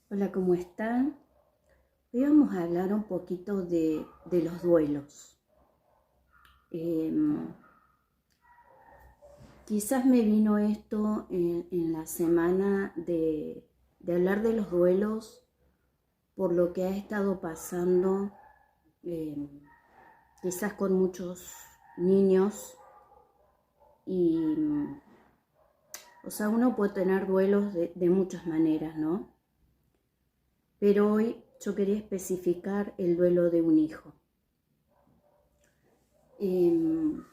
Hola, ¿cómo están? Hoy vamos a hablar un poquito de los duelos. Em, Quizás me vino esto en la semana de hablar de los duelos por lo que ha estado pasando, em, quizás con muchos niños. Y, o sea, uno puede tener duelos de muchas maneras, ¿no? Pero hoy yo quería especificar el duelo de un hijo. Em,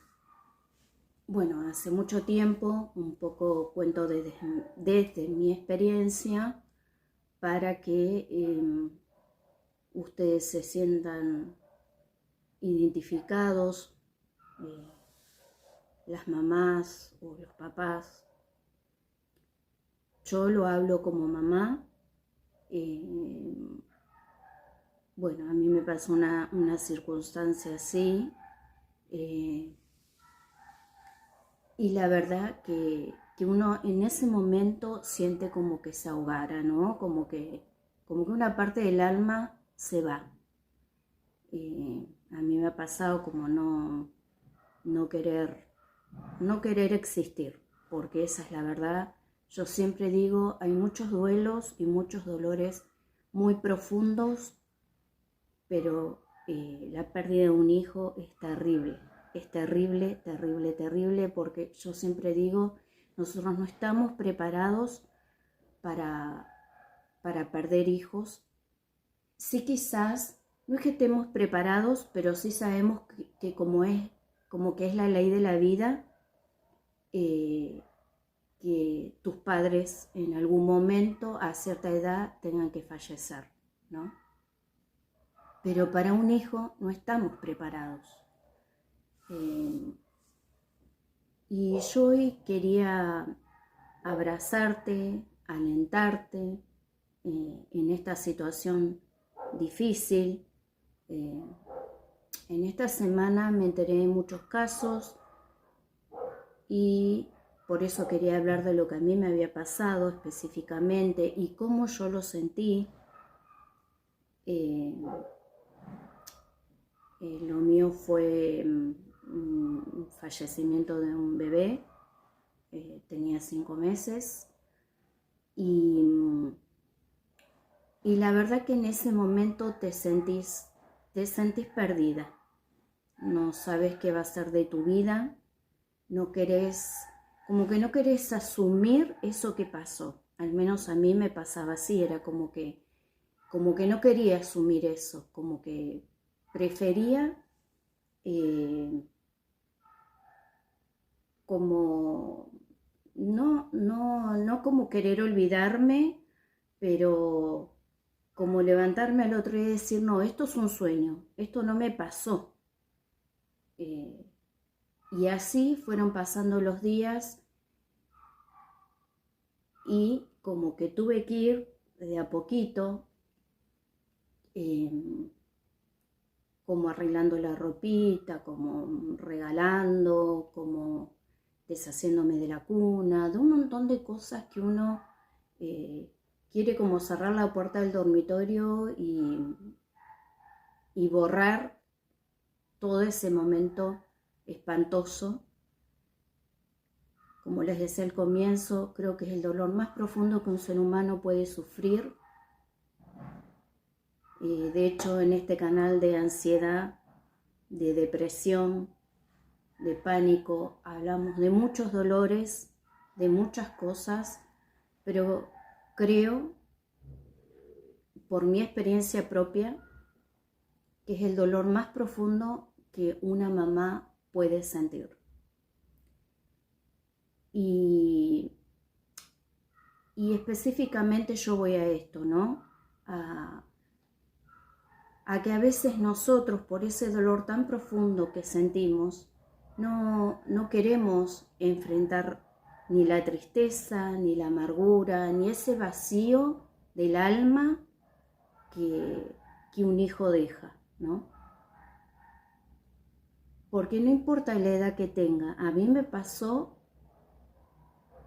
Bueno, hace mucho tiempo, un poco cuento desde mi experiencia para que ustedes se sientan identificados, eh, las mamás o los papás. Yo lo hablo como mamá. eh, bueno, a mí me pasó una circunstancia así. eh, Y la verdad que uno en ese momento siente como que se ahogara, ¿no? Como que una parte del alma se va. A mí me ha pasado como no querer, no querer existir, porque esa es la verdad. Yo siempre digo, hay muchos duelos y muchos dolores muy profundos, pero la pérdida de un hijo es terrible, terrible, terrible, porque yo siempre digo, nosotros no estamos preparados para, para perder hijos. Sí, quizás, no es que estemos preparados, pero sí sabemos que como que es la ley de la vida, eh, que tus padres en algún momento a cierta edad tengan que fallecer, ¿no? Pero para un hijo no estamos preparados. Eh, y yo hoy quería abrazarte, alentarte en esta situación difícil. Eh, en esta semana me enteré de muchos casos y por eso quería hablar de lo que a mí me había pasado específicamente y cómo yo lo sentí. Eh, lo mío fue un fallecimiento de un bebé. Tenía 5 meses y, y la verdad que en ese momento te sentís perdida, no sabes qué va a ser de tu vida, no querés, como que no querés asumir eso que pasó, al menos a mí me pasaba así, era como que no quería asumir eso, como que prefería eh, como no como querer olvidarme, pero como levantarme al otro día y decir, no, esto es un sueño, esto no me pasó. Eh, y así fueron pasando los días y como que tuve que ir de a poquito, eh, como arreglando la ropita, como regalando, como deshaciéndome de la cuna, de un montón de cosas que uno eh, quiere como cerrar la puerta del dormitorio y borrar todo ese momento espantoso. Como les decía al comienzo, creo que es el dolor más profundo que un ser humano puede sufrir. De hecho, en este canal de ansiedad, de depresión, de pánico, hablamos de muchos dolores, de muchas cosas, pero creo, por mi experiencia propia, que es el dolor más profundo que una mamá puede sentir. Y, y específicamente yo voy a esto, ¿no? A que a veces nosotros, por ese dolor tan profundo que sentimos, no queremos enfrentar ni la tristeza, ni la amargura, ni ese vacío del alma que un hijo deja, ¿no? Porque no importa la edad que tenga, a mí me pasó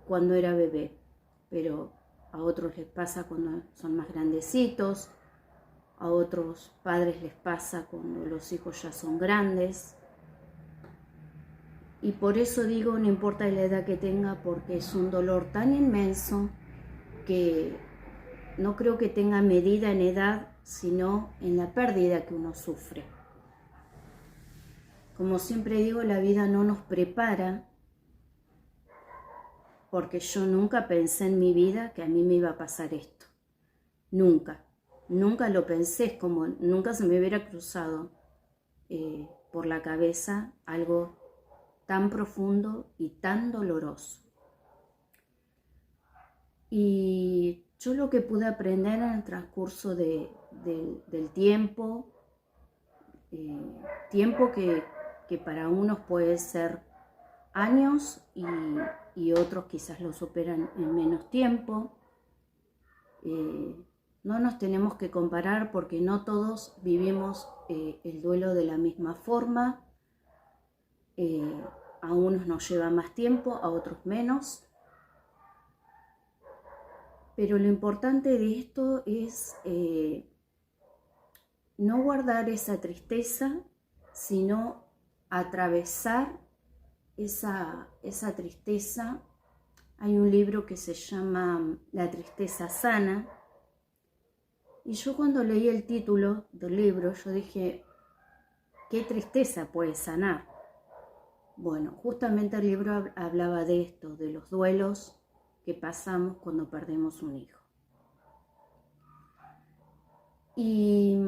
cuando era bebé, pero a otros les pasa cuando son más grandecitos, a otros padres les pasa cuando los hijos ya son grandes. Y por eso digo, no importa la edad que tenga, porque es un dolor tan inmenso que no creo que tenga medida en edad, sino en la pérdida que uno sufre. Como siempre digo, la vida no nos prepara, porque yo nunca pensé en mi vida que a mí me iba a pasar esto. Nunca lo pensé, es como nunca se me hubiera cruzado por la cabeza algo tan profundo y tan doloroso. Y yo lo que pude aprender en el transcurso del tiempo, tiempo que para unos puede ser años y otros quizás lo superan en menos tiempo. No nos tenemos que comparar porque no todos vivimos el duelo de la misma forma. A unos nos lleva más tiempo, a otros menos. Pero lo importante de esto es no guardar esa tristeza, sino atravesar esa tristeza. Hay un libro que se llama La tristeza sana. Y yo cuando leí el título del libro, yo dije, ¿qué tristeza puede sanar? Bueno, justamente el libro hablaba de esto, de los duelos que pasamos cuando perdemos un hijo. Y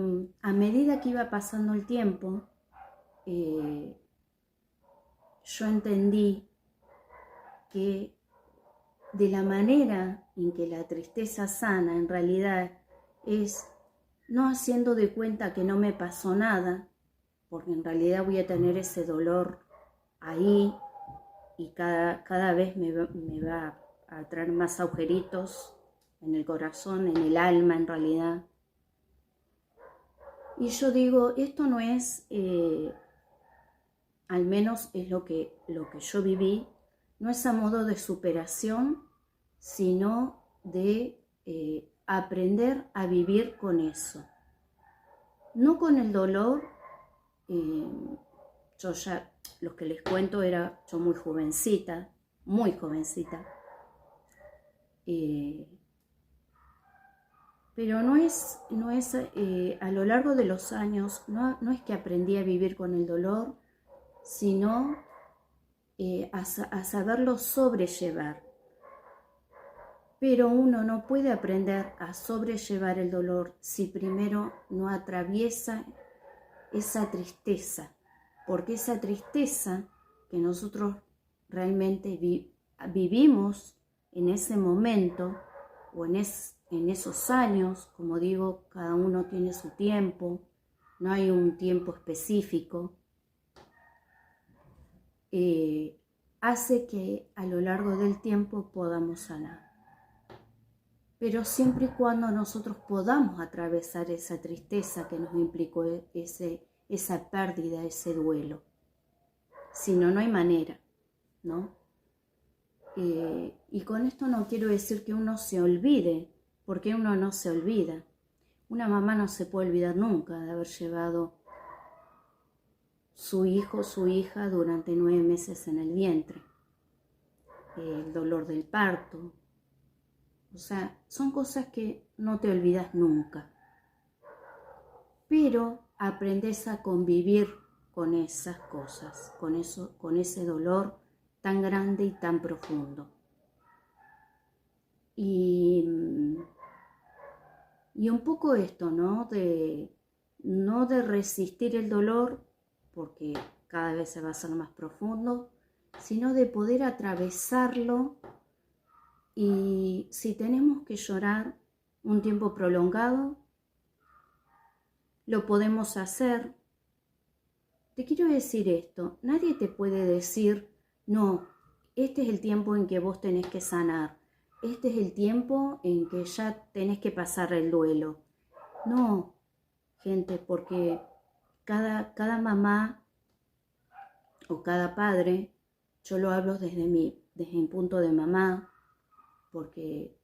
a medida que iba pasando el tiempo, yo entendí que de la manera en que la tristeza sana en realidad es no haciendo de cuenta que no me pasó nada, porque en realidad voy a tener ese dolor ahí y cada vez me va a traer más agujeritos en el corazón, en el alma en realidad. Y yo digo, esto no es, al menos es lo que yo viví, no es a modo de superación, sino de aprender a vivir con eso. No con el dolor. Yo ya, los que les cuento, era yo muy jovencita. Pero no es a lo largo de los años, no es que aprendí a vivir con el dolor, sino a saberlo sobrellevar. Pero uno no puede aprender a sobrellevar el dolor si primero no atraviesa esa tristeza, porque esa tristeza que nosotros realmente vivimos en ese momento o en esos años, como digo, cada uno tiene su tiempo, no hay un tiempo específico, hace que a lo largo del tiempo podamos sanar. Pero siempre y cuando nosotros podamos atravesar esa tristeza que nos implicó esa pérdida, ese duelo. Si no, no hay manera, ¿no? Y con esto no quiero decir que uno se olvide, porque uno no se olvida. Una mamá no se puede olvidar nunca de haber llevado su hijo, su hija durante 9 meses en el vientre. El dolor del parto. O sea, son cosas que no te olvidas nunca. Pero aprendes a convivir con esas cosas, con ese dolor tan grande y tan profundo. Y un poco esto, ¿no? No de resistir el dolor, porque cada vez se va a hacer más profundo, sino de poder atravesarlo. Y si tenemos que llorar un tiempo prolongado, lo podemos hacer. Te quiero decir esto, nadie te puede decir, no, este es el tiempo en que vos tenés que sanar, este es el tiempo en que ya tenés que pasar el duelo. No, gente, porque cada mamá o cada padre, yo lo hablo desde mi punto de mamá, porque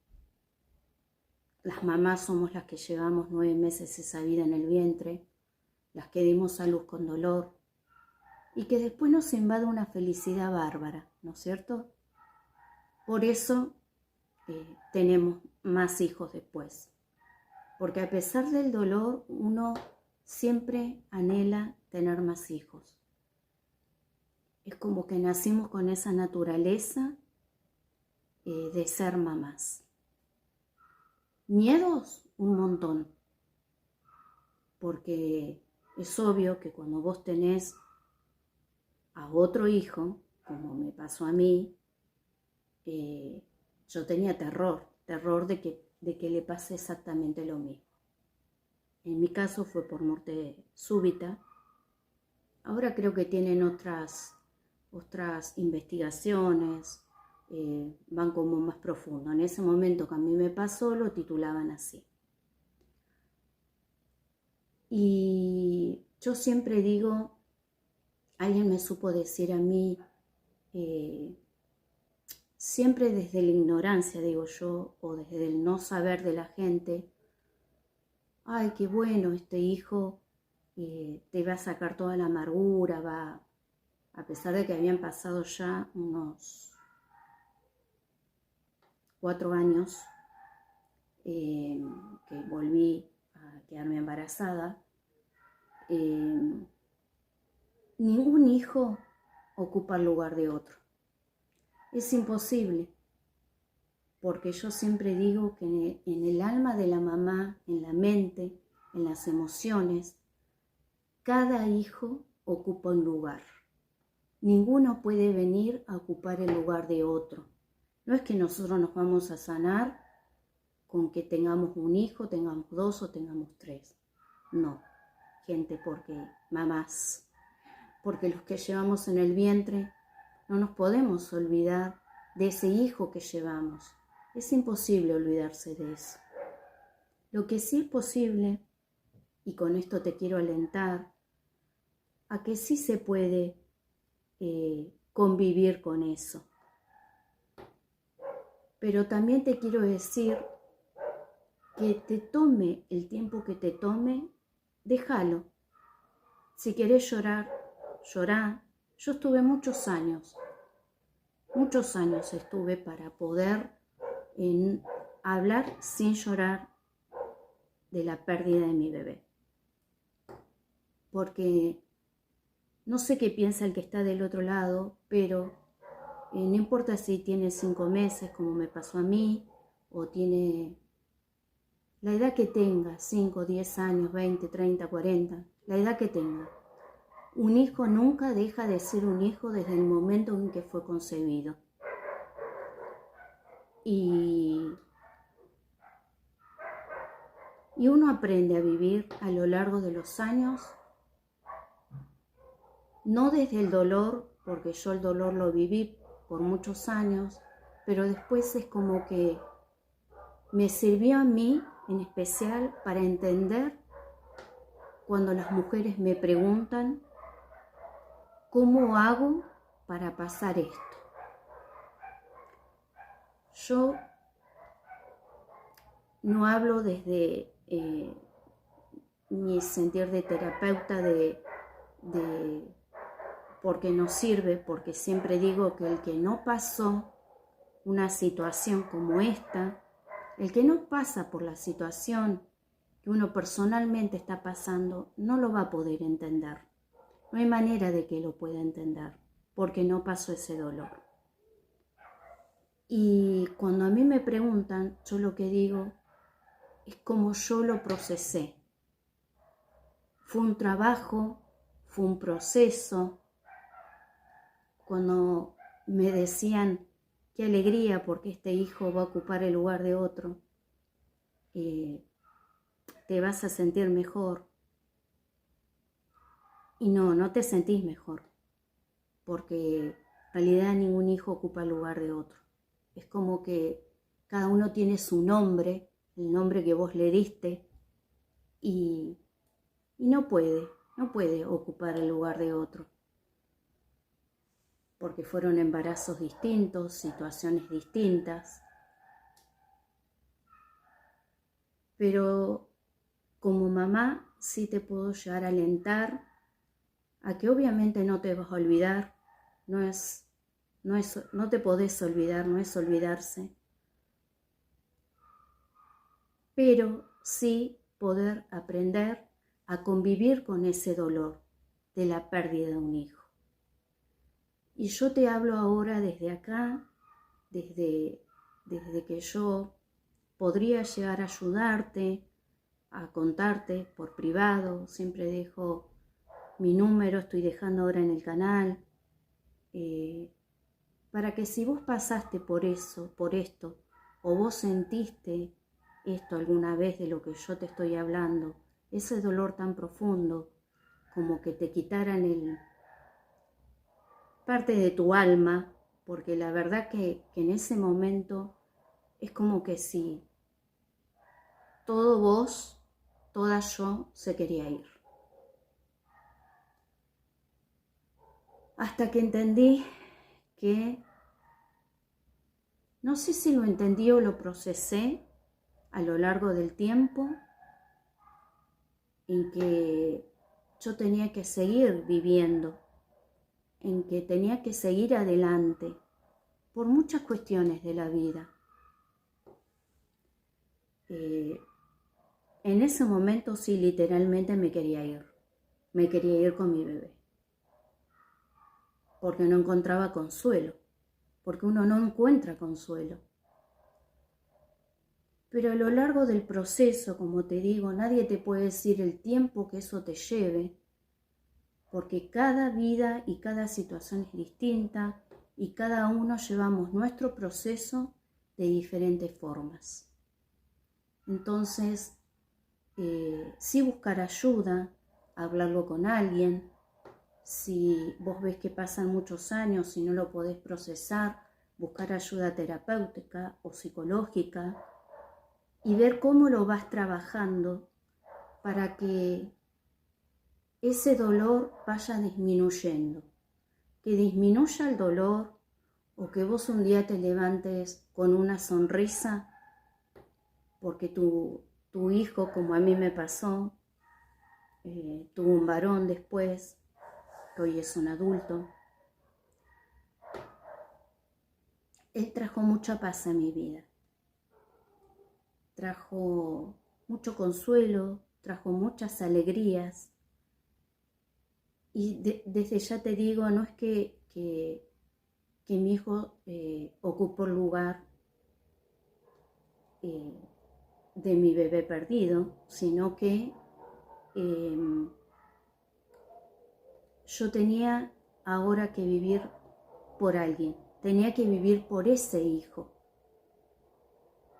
las mamás somos las que llevamos 9 meses esa vida en el vientre, las que dimos a luz con dolor, y que después nos invade una felicidad bárbara, ¿no es cierto? Por eso tenemos más hijos después, porque a pesar del dolor, uno siempre anhela tener más hijos. Es como que nacimos con esa naturaleza de ser mamás. Miedos, un montón, porque es obvio que cuando vos tenés a otro hijo, como me pasó a mí, yo tenía terror de que le pase exactamente lo mismo. En mi caso fue por muerte súbita. Ahora creo que tienen otras investigaciones, van como más profundo. En ese momento que a mí me pasó lo titulaban así. Y yo siempre digo, alguien me supo decir a mí, siempre desde la ignorancia, digo yo, o desde el no saber de la gente, ay, qué bueno, este hijo te va a sacar toda la amargura, a pesar de que habían pasado ya unos 4 años que volví a quedarme embarazada, ningún hijo ocupa el lugar de otro. Es imposible, porque yo siempre digo que en el alma de la mamá, en la mente, en las emociones, cada hijo ocupa un lugar. Ninguno puede venir a ocupar el lugar de otro. No es que nosotros nos vamos a sanar con que tengamos un hijo, tengamos 2 o tengamos 3. No, gente, mamás, porque los que llevamos en el vientre no nos podemos olvidar de ese hijo que llevamos. Es imposible olvidarse de eso. Lo que sí es posible, y con esto te quiero alentar, a que sí se puede convivir con eso. Pero también te quiero decir que te tome el tiempo que te tome, déjalo. Si querés llorar, llorá. Yo estuve muchos años estuve para poder hablar sin llorar de la pérdida de mi bebé. Porque no sé qué piensa el que está del otro lado, pero no importa si tiene 5 meses, como me pasó a mí, o tiene la edad que tenga, 5, 10 años, 20, 30, 40, la edad que tenga. Un hijo nunca deja de ser un hijo desde el momento en que fue concebido. Y uno aprende a vivir a lo largo de los años, no desde el dolor, porque yo el dolor lo viví por muchos años, pero después es como que me sirvió a mí en especial para entender cuando las mujeres me preguntan ¿cómo hago para pasar esto? Yo no hablo desde mi sentir de terapeuta porque no sirve, porque siempre digo que el que no pasó una situación como esta, el que no pasa por la situación que uno personalmente está pasando, no lo va a poder entender. No hay manera de que lo pueda entender, porque no pasó ese dolor. Y cuando a mí me preguntan, yo lo que digo es como yo lo procesé. Fue un trabajo, fue un proceso. Cuando me decían, qué alegría porque este hijo va a ocupar el lugar de otro, te vas a sentir mejor. Y no te sentís mejor, porque en realidad ningún hijo ocupa el lugar de otro. Es como que cada uno tiene su nombre, el nombre que vos le diste, y no puede ocupar el lugar de otro. Porque fueron embarazos distintos, situaciones distintas. pero como mamá sí te puedo llegar a alentar a que obviamente no te vas a olvidar, no te podés olvidar, no es olvidarse, pero sí poder aprender a convivir con ese dolor de la pérdida de un hijo. Y yo te hablo ahora desde acá, desde que yo podría llegar a ayudarte, a contarte por privado, siempre dejo mi número, estoy dejando ahora en el canal, para que si vos pasaste por eso, por esto, o vos sentiste esto alguna vez de lo que yo te estoy hablando, ese dolor tan profundo, como que te quitaran parte de tu alma, porque la verdad que en ese momento es como que si todo vos, toda yo se quería ir. Hasta que entendí que, no sé si lo entendí o lo procesé a lo largo del tiempo, en que yo tenía que seguir viviendo, en que tenía que seguir adelante por muchas cuestiones de la vida. En ese momento sí, literalmente me quería ir con mi bebé, porque no encontraba consuelo, porque uno no encuentra consuelo. Pero a lo largo del proceso, como te digo, nadie te puede decir el tiempo que eso te lleve, porque cada vida y cada situación es distinta y cada uno llevamos nuestro proceso de diferentes formas. Entonces, sí buscar ayuda, hablarlo con alguien. Si vos ves que pasan muchos años y no lo podés procesar, buscar ayuda terapéutica o psicológica y ver cómo lo vas trabajando para que ese dolor vaya disminuyendo, que disminuya el dolor o que vos un día te levantes con una sonrisa porque tu hijo, como a mí me pasó, tuvo un varón después, que hoy es un adulto. Él trajo mucha paz a mi vida, trajo mucho consuelo, trajo muchas alegrías. Y desde ya te digo, no es que mi hijo ocupó el lugar de mi bebé perdido, sino que yo tenía ahora que vivir por alguien, tenía que vivir por ese hijo,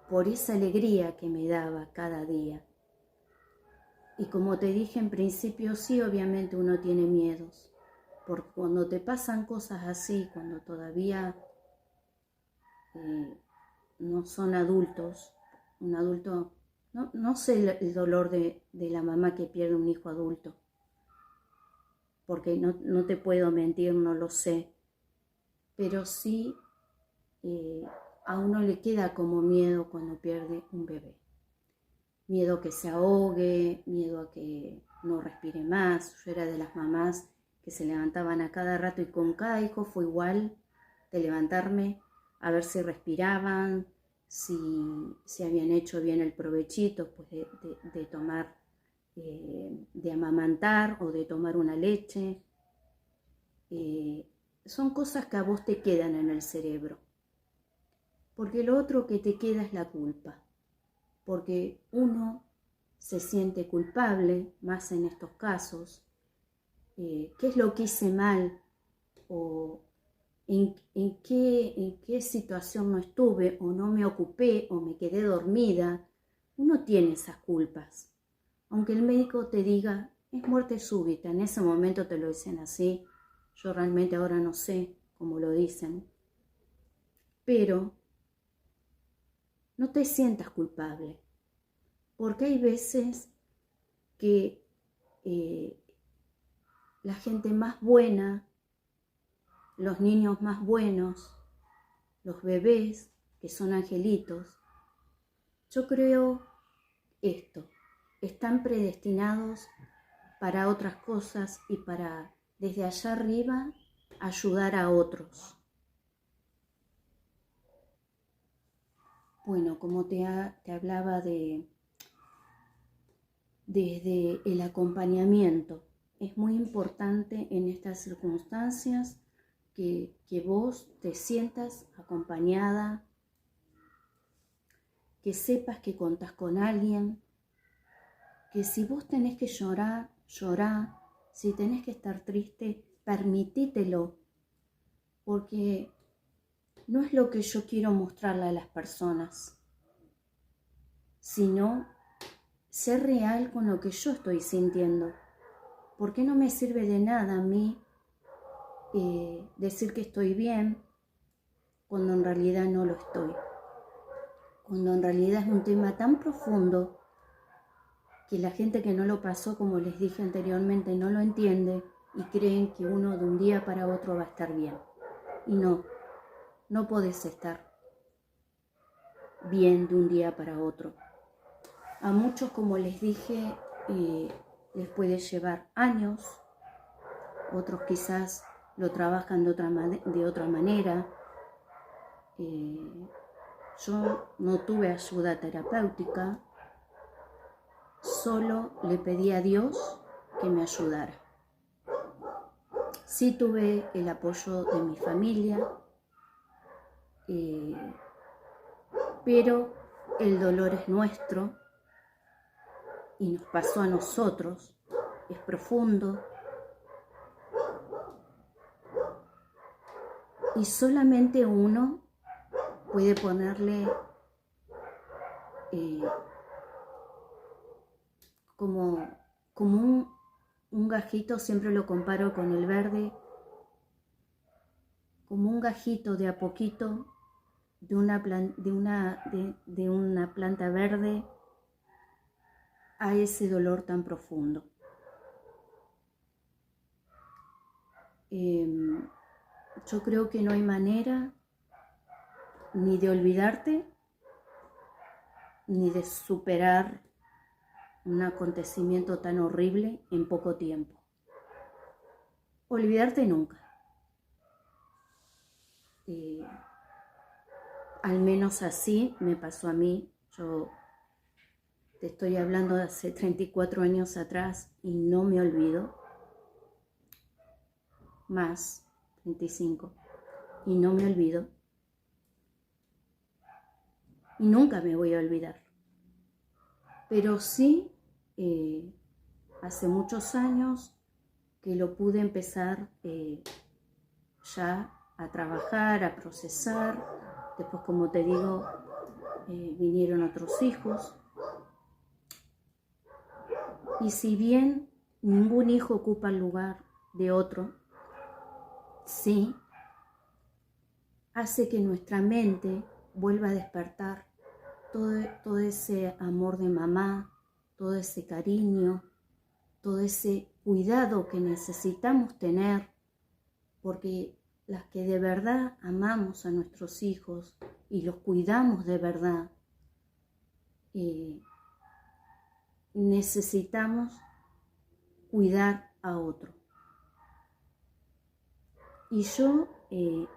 por esa alegría que me daba cada día. Y como te dije en principio, sí, obviamente uno tiene miedos, porque cuando te pasan cosas así, cuando todavía no son adultos, un adulto, no sé el dolor de la mamá que pierde un hijo adulto, porque no te puedo mentir, no lo sé, pero sí a uno le queda como miedo cuando pierde un bebé. Miedo a que se ahogue, miedo a que no respire más. Yo era de las mamás que se levantaban a cada rato y con cada hijo fue igual, de levantarme a ver si respiraban, si habían hecho bien el provechito pues de tomar, de amamantar o de tomar una leche. Son cosas que a vos te quedan en el cerebro, porque lo otro que te queda es la culpa, porque uno se siente culpable, más en estos casos, qué es lo que hice mal o en qué situación no estuve o no me ocupé o me quedé dormida. Uno tiene esas culpas, aunque el médico te diga es muerte súbita, en ese momento te lo dicen así, yo realmente ahora no sé cómo lo dicen, pero no te sientas culpable, porque hay veces que la gente más buena, los niños más buenos, los bebés que son angelitos, yo creo esto, están predestinados para otras cosas y para desde allá arriba ayudar a otros. Bueno, como te hablaba desde el acompañamiento, es muy importante en estas circunstancias que vos te sientas acompañada, que sepas que contás con alguien, que si vos tenés que llorar, llorá, si tenés que estar triste, permitítelo, porque no es lo que yo quiero mostrarle a las personas, sino ser real con lo que yo estoy sintiendo. ¿Por qué no me sirve de nada a mí decir que estoy bien cuando en realidad no lo estoy? Cuando en realidad es un tema tan profundo que la gente que no lo pasó, como les dije anteriormente, no lo entiende y creen que uno de un día para otro va a estar bien. Y no podés estar bien de un día para otro. A muchos, como les dije, les puede llevar años, otros quizás lo trabajan de otra manera. Yo no tuve ayuda terapéutica, solo le pedí a Dios que me ayudara. Sí tuve el apoyo de mi familia, pero el dolor es nuestro y nos pasó a nosotros, es profundo y solamente uno puede ponerle como un gajito, siempre lo comparo con el verde, como un gajito de a poquito de una planta verde a ese dolor tan profundo. Yo creo que no hay manera ni de olvidarte, ni de superar un acontecimiento tan horrible en poco tiempo. Olvidarte nunca. Al menos así me pasó a mí. Yo te estoy hablando de hace 34 años atrás y no me olvido. Más, 35. Y no me olvido. Y nunca me voy a olvidar. Pero sí, hace muchos años que lo pude empezar ya a trabajar, a procesar. Después, como te digo, vinieron otros hijos. Y si bien ningún hijo ocupa el lugar de otro, sí hace que nuestra mente vuelva a despertar todo ese amor de mamá, todo ese cariño, todo ese cuidado que necesitamos tener, porque las que de verdad amamos a nuestros hijos y los cuidamos de verdad, necesitamos cuidar a otro. Y yo, en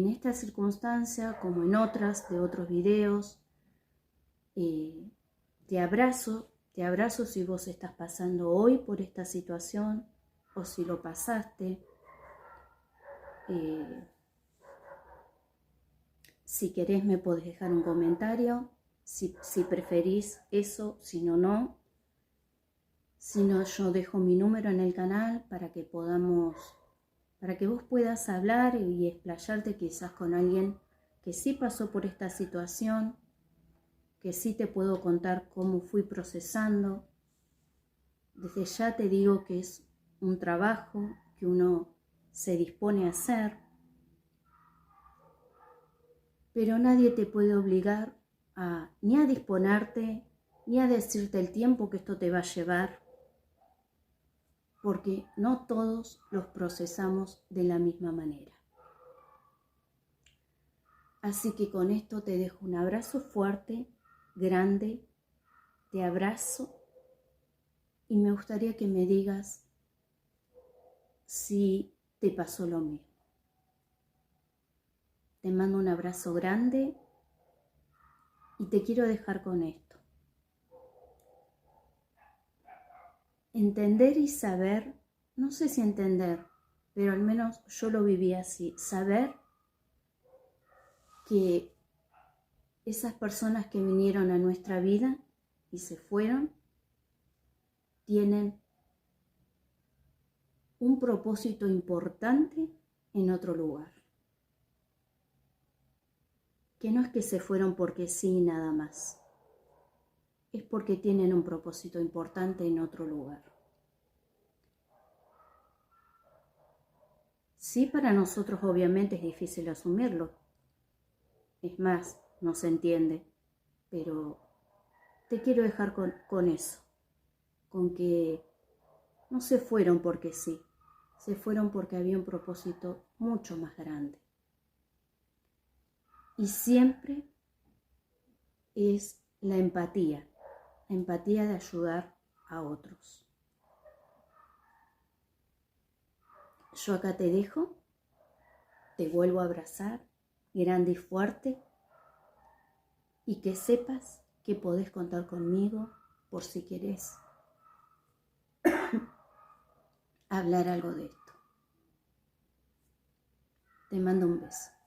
esta circunstancia, como en otras de otros videos, te abrazo si vos estás pasando hoy por esta situación o si lo pasaste. Si querés me podés dejar un comentario, si preferís eso, si no, no. Si no, yo dejo mi número en el canal para que vos puedas hablar y explayarte quizás con alguien que sí pasó por esta situación, que sí te puedo contar cómo fui procesando. Desde ya te digo que es un trabajo que uno se dispone a hacer, pero nadie te puede obligar ni a disponerte, ni a decirte el tiempo que esto te va a llevar, porque no todos los procesamos de la misma manera. Así que con esto te dejo un abrazo fuerte, grande, te abrazo y me gustaría que me digas si te pasó lo mismo. Te mando un abrazo grande y te quiero dejar con esto. Entender y saber, no sé si entender, pero al menos yo lo viví así, saber que esas personas que vinieron a nuestra vida y se fueron, tienen un propósito importante en otro lugar. Que no es que se fueron porque sí nada más, es porque tienen un propósito importante en otro lugar. Sí, para nosotros obviamente es difícil asumirlo, es más, no se entiende, pero te quiero dejar con eso, con que no se fueron porque sí, se fueron porque había un propósito mucho más grande. Y siempre es la empatía de ayudar a otros. Yo acá te dejo, te vuelvo a abrazar, grande y fuerte, y que sepas que podés contar conmigo por si querés hablar algo de esto. Te mando un beso.